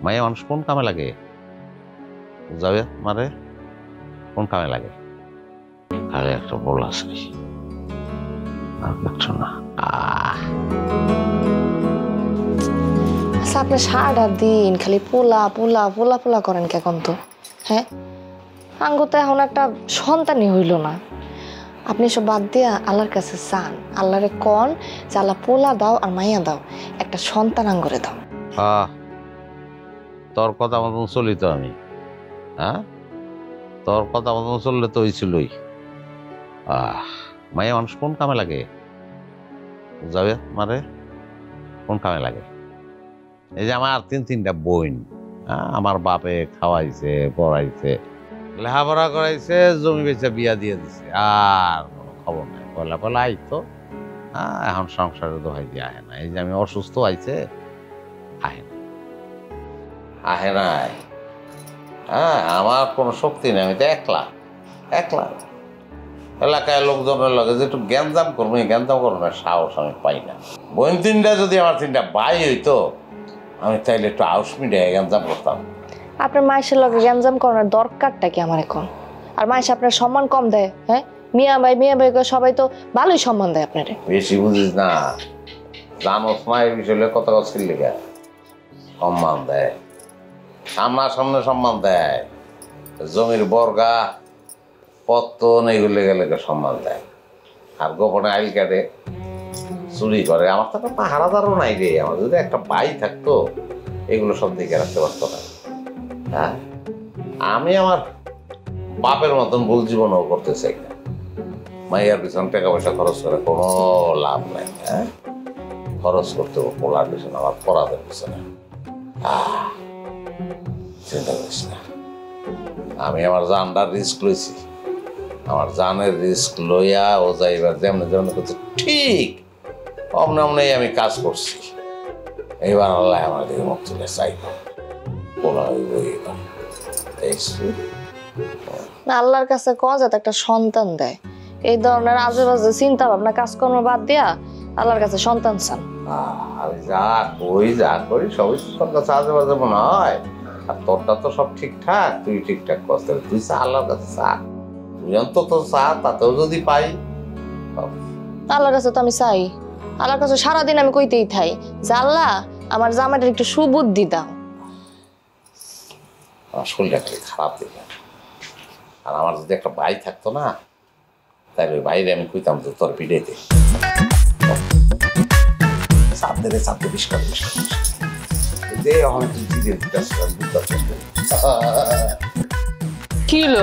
মাইয়া মানুষ কোন কামে লাগে? যাবে মারে কোন কামে লাগে? আরে একটা বল আছে আর কিছু না। আচ্ছা, আপনি সারাটা দিন খালি পোলা পোলা পোলা পোলা করেন কেন তো? হ্যাঁ, আঙ্গু তো এখন একটা সন্তানই হইল না। আপনি সব বাদ দিয়া আল্লাহর কাছে চান, আল্লাহরে কন যে আল্লাহ পোলা দাও আর মাইয়া দাও, একটা সন্তান আঙ্গরে দাও। তোর কথা মতন চলি তো আমি। হ্যাঁ, তোর কথা মতন চললে তো হয়েছিলই। মাইয়া মানুষ কোন কামে লাগে? যাবে মারে কোন কামে লাগে? এই যে আমার তিনটা বোন, আমার বাপে খাওয়াইছে, পড়াইছে, লেখাপড়া করাইছে, জমি বেচে বিয়া দিয়ে দিছে, আর কোনো খবর নাই। পয়লা আইতো, এখন সংসারে তো ভাই দিয়ে আহে না। এই যে আমি অসুস্থ আইছে, আহে নাই। আমার কোনো শক্তি নেই, আমি তো একলা এলাকায় লোকজনের লগে যে একটু গ্যাঞ্জাম করবো, গ্যাঞ্জাম করবো না সাহস আমি পাই না। বোন তিনটা যদি আমার তিনটা ভাই হইতো, আমি তাইলে একটু আউস মিডিয়ায় গ্যাঞ্জাম করতাম। আপনার মায়ের লগে গ্যাঞ্জাম করার দরকারটা কি আমার এখন? আর মায়ের আপনার সম্মান কম দেয়? হ্যাঁ, মিয়া ভাই সবাই তো ভালোই সম্মান দেয় আপনারে। বেশি বুঝিস না, জানোস মায়ের বিষয়ে কত কথা লেগে সম্মান দেয়, সামনে সম্মান দেয়, জমির বর্গা পত্তন এইগুলো গেলে সম্মান দেয়, আর গোপনে আইল কাটে, চুরি করে। আমার তো একটা পাহারাদারও নাই রে। আমার যদি একটা ভাই থাকতো এগুলো সব দিকে রাখতে পারতো না। হ্যাঁ, আমি আমার বাপের মতন ভুল জীবনও করতে চাই না। মাইয়ার পিছনে টাকা পয়সা খরচ করে কোনো লাভ নাই। হ্যাঁ, খরচ করতে পোলার পিছনে, আমার পড়াদের পিছনে। চিন্তা করিস না, আমি আমার জানটার রিস্ক লইছি। আমার জানের রিস্ক লইয়া ও যাইবার যেমন করছে ঠিক অমনে আমি কাজ করছি। এইবার আল্লাহ আমার দিকে মুখ তুলে চাইব, বলা হইব এইবার। আল্লাহর কাছে কয় যাতে একটা সন্তান দেয়। এই ধরনের আজে বাজে চিন্তা ভাবনা কাজকর্ম বাদ দিয়া আল্লাহর কাছে সন্তান চান। আমি যা করি সবই তোর কাছে আজে বাজে মনে হয়। আর তোরটা তো সব ঠিকঠাক, তুই ঠিকঠাক করতে, তুই চা আল্লাহর কাছে চা, তুই অন্তত চা, তাতেও যদি পাই। আল্লাহর কাছে তো আমি চাই, আল্লাহর কাছে সারাদিন আমি কইতেই থাই যে আল্লাহ আমার জামাইটার একটু সুবুদ্ধি দাও। আমার শরীরটা খালি খারাপ দিকে। আর আমার যদি একটা ভাই থাকতো না, তাই ওই বাইরে আমি কইতাম যে তোর পিড়েতে চাপতে বিষ করে কি হলো?